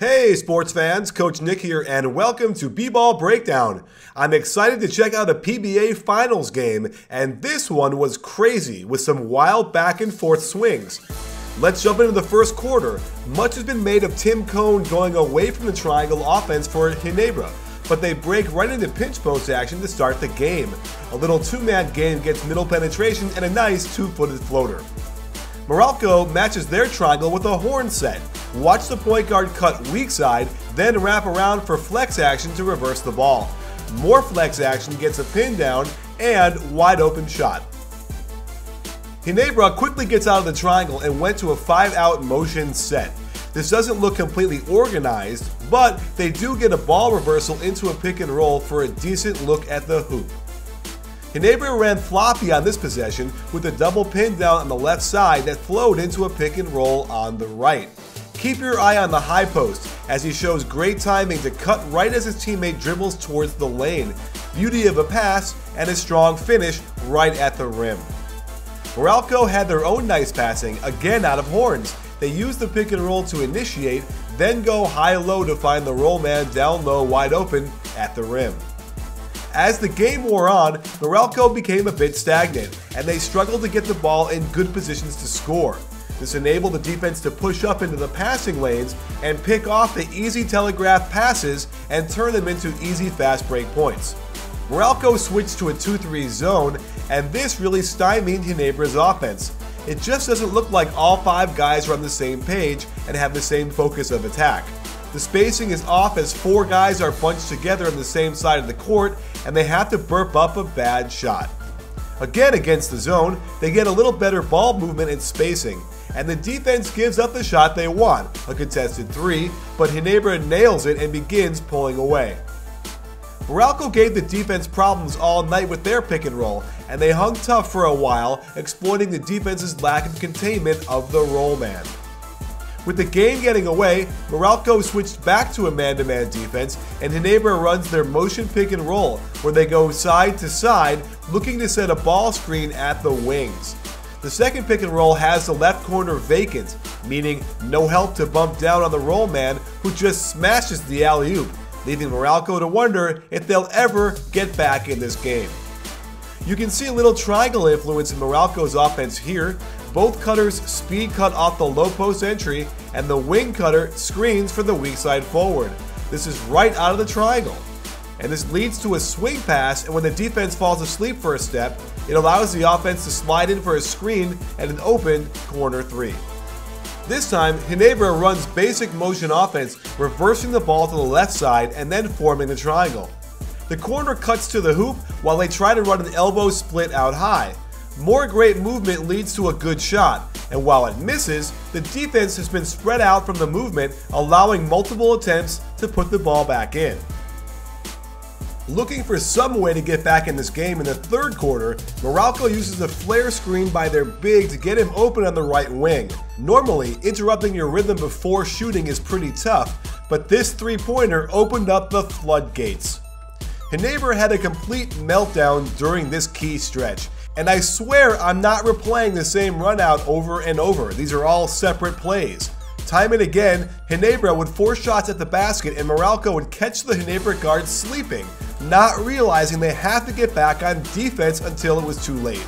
Hey sports fans, Coach Nick here and welcome to BBallBreakdown. I'm excited to check out a PBA Finals game, and this one was crazy with some wild back and forth swings. Let's jump into the first quarter. Much has been made of Tim Cone going away from the triangle offense for Ginebra, but they break right into pinch post action to start the game. A little two-man game gets middle penetration and a nice two-footed floater. Meralco matches their triangle with a horn set. Watch the point guard cut weak side, then wrap around for flex action to reverse the ball. More flex action gets a pin down and wide open shot. Ginebra quickly gets out of the triangle and went to a 5-out motion set. This doesn't look completely organized, but they do get a ball reversal into a pick and roll for a decent look at the hoop. Ginebra ran floppy on this possession with a double pin down on the left side that flowed into a pick and roll on the right. Keep your eye on the high post as he shows great timing to cut right as his teammate dribbles towards the lane. Beauty of a pass and a strong finish right at the rim. Meralco had their own nice passing, again out of horns. They used the pick and roll to initiate, then go high-low to find the roll man down low wide open at the rim. As the game wore on, Meralco became a bit stagnant, and they struggled to get the ball in good positions to score. This enabled the defense to push up into the passing lanes and pick off the easy telegraph passes and turn them into easy fast break points. Meralco switched to a 2-3 zone, and this really stymied Ginebra's offense. It just doesn't look like all 5 guys are on the same page and have the same focus of attack. The spacing is off as 4 guys are bunched together on the same side of the court, and they have to burp up a bad shot. Again against the zone, they get a little better ball movement and spacing, and the defense gives up the shot they want, a contested 3, but Ginebra nails it and begins pulling away. Meralco gave the defense problems all night with their pick and roll, and they hung tough for a while, exploiting the defense's lack of containment of the roll man. With the game getting away, Meralco switched back to a man-to-man defense, and Ginebra runs their motion pick and roll, where they go side to side, looking to set a ball screen at the wings. The second pick and roll has the left corner vacant, meaning no help to bump down on the roll man, who just smashes the alley-oop, leaving Meralco to wonder if they'll ever get back in this game. You can see a little triangle influence in Meralco's offense here. Both cutters speed cut off the low post entry, and the wing cutter screens for the weak side forward. This is right out of the triangle. And this leads to a swing pass, and when the defense falls asleep for a step, it allows the offense to slide in for a screen and an open corner 3. This time, Ginebra runs basic motion offense, reversing the ball to the left side and then forming the triangle. The corner cuts to the hoop while they try to run an elbow split out high. More great movement leads to a good shot, and while it misses, the defense has been spread out from the movement, allowing multiple attempts to put the ball back in. Looking for some way to get back in this game in the third quarter, Meralco uses a flare screen by their big to get him open on the right wing. Normally, interrupting your rhythm before shooting is pretty tough, but this three-pointer opened up the floodgates. Ginebra had a complete meltdown during this key stretch, and I swear I'm not replaying the same run out over and over. These are all separate plays. Time and again, Ginebra would force shots at the basket and Meralco would catch the Ginebra guard sleeping, not realizing they have to get back on defense until it was too late.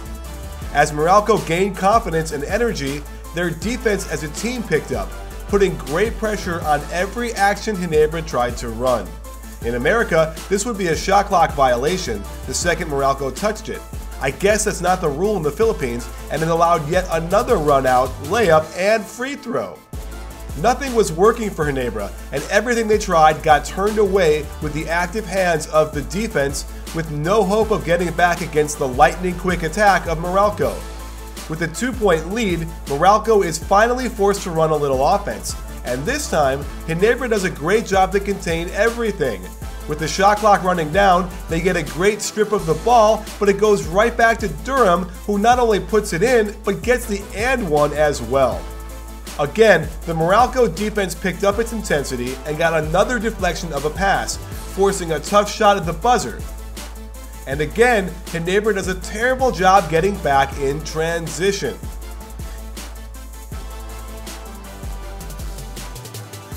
As Meralco gained confidence and energy, their defense as a team picked up, putting great pressure on every action Ginebra tried to run. In America, this would be a shot clock violation the second Meralco touched it. I guess that's not the rule in the Philippines, and it allowed yet another run out, layup, and free throw. Nothing was working for Ginebra, and everything they tried got turned away with the active hands of the defense, with no hope of getting back against the lightning-quick attack of Meralco. With a 2-point lead, Meralco is finally forced to run a little offense, and this time, Ginebra does a great job to contain everything. With the shot clock running down, they get a great strip of the ball, but it goes right back to Durham, who not only puts it in, but gets the and one as well. Again, the Meralco defense picked up its intensity and got another deflection of a pass, forcing a tough shot at the buzzer. And again, Ginebra does a terrible job getting back in transition.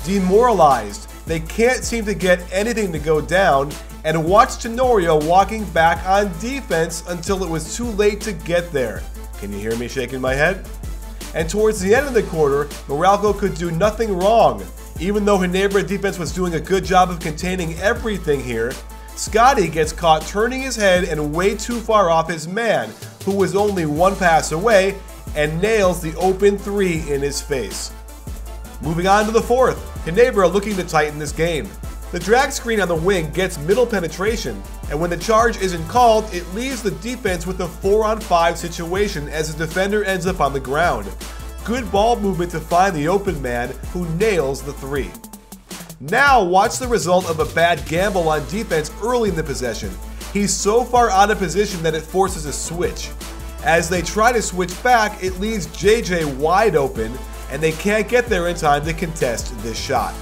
Demoralized, they can't seem to get anything to go down, and watch Tenorio walking back on defense until it was too late to get there. Can you hear me shaking my head? And towards the end of the quarter, Meralco could do nothing wrong. Even though Ginebra defense was doing a good job of containing everything here, Scotty gets caught turning his head and way too far off his man, who was only one pass away, and nails the open three in his face. Moving on to the fourth, Ginebra looking to tighten this game. The drag screen on the wing gets middle penetration, and when the charge isn't called, it leaves the defense with a 4-on-5 situation as the defender ends up on the ground. Good ball movement to find the open man, who nails the three. Now watch the result of a bad gamble on defense early in the possession. He's so far out of position that it forces a switch. As they try to switch back, it leaves JJ wide open, and they can't get there in time to contest this shot.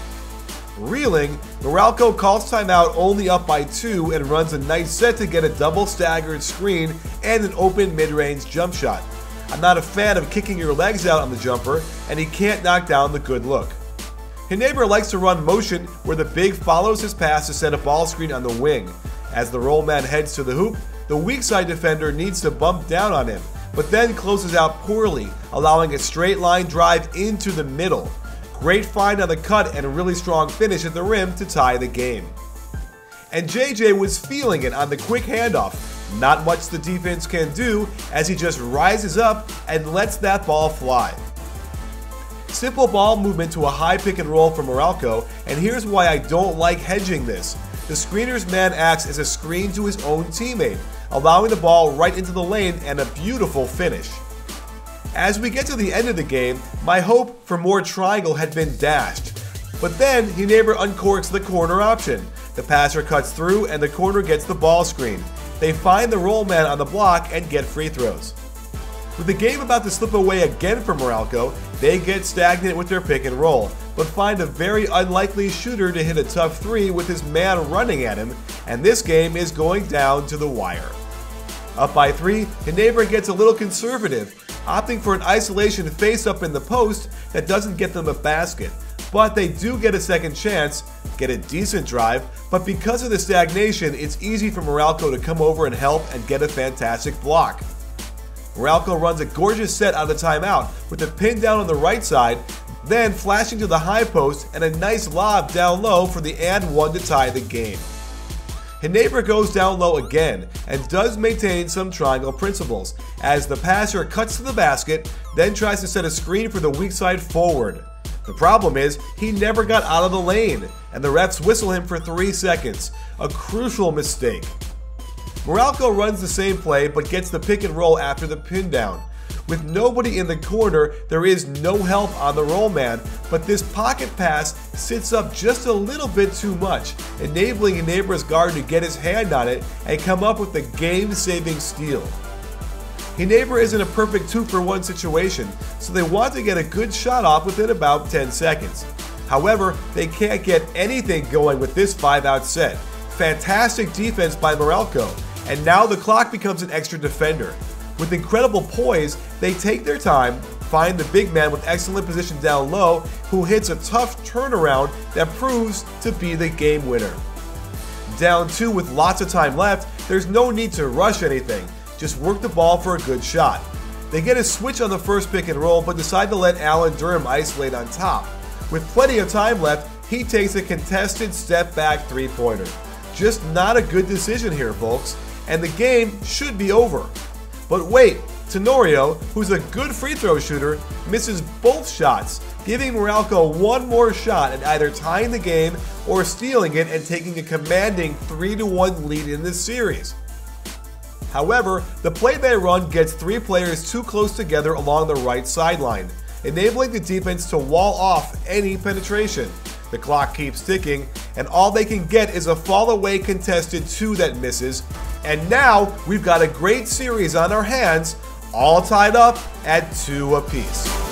Reeling, Meralco calls timeout only up by 2 and runs a nice set to get a double staggered screen and an open mid-range jump shot. I'm not a fan of kicking your legs out on the jumper, and he can't knock down the good look. Ginebra likes to run motion where the big follows his pass to set a ball screen on the wing. As the roll man heads to the hoop, the weak side defender needs to bump down on him, but then closes out poorly, allowing a straight line drive into the middle. Great find on the cut and a really strong finish at the rim to tie the game. And JJ was feeling it on the quick handoff. Not much the defense can do as he just rises up and lets that ball fly. Simple ball movement to a high pick and roll from Meralco, and here's why I don't like hedging this. The screener's man acts as a screen to his own teammate, allowing the ball right into the lane and a beautiful finish. As we get to the end of the game, my hope for more triangle had been dashed. But then Ginebra uncorks the corner option. The passer cuts through and the corner gets the ball screen. They find the roll man on the block and get free throws. With the game about to slip away again for Meralco, they get stagnant with their pick and roll, but find a very unlikely shooter to hit a tough three with his man running at him, and this game is going down to the wire. Up by 3, Ginebra gets a little conservative, opting for an isolation face-up in the post that doesn't get them a basket. But they do get a second chance, get a decent drive, but because of the stagnation, it's easy for Meralco to come over and help and get a fantastic block. Meralco runs a gorgeous set out of timeout with a pin down on the right side, then flashing to the high post and a nice lob down low for the and one to tie the game. Ginebra goes down low again and does maintain some triangle principles as the passer cuts to the basket, then tries to set a screen for the weak side forward. The problem is he never got out of the lane and the refs whistle him for 3 seconds, a crucial mistake. Meralco runs the same play but gets the pick and roll after the pin down. With nobody in the corner, there is no help on the roll man, but this pocket pass sits up just a little bit too much, enabling Ginebra's guard to get his hand on it and come up with the game-saving steal. Ginebra is in a perfect 2-for-1 situation, so they want to get a good shot off within about 10 seconds. However, they can't get anything going with this 5-out set. Fantastic defense by Meralco, and now the clock becomes an extra defender. With incredible poise, they take their time, find the big man with excellent position down low, who hits a tough turnaround that proves to be the game winner. Down 2 with lots of time left, there's no need to rush anything, just work the ball for a good shot. They get a switch on the first pick and roll, but decide to let Alan Durham isolate on top. With plenty of time left, he takes a contested step back 3-pointer. Just not a good decision here, folks, and the game should be over. But wait, Tenorio, who's a good free throw shooter, misses both shots, giving Meralco one more shot at either tying the game or stealing it and taking a commanding 3-1 lead in this series. However, the play they run gets 3 players too close together along the right sideline, enabling the defense to wall off any penetration. The clock keeps ticking, and all they can get is a fall-away contested 2 that misses. And now we've got a great series on our hands, all tied up at 2 apiece.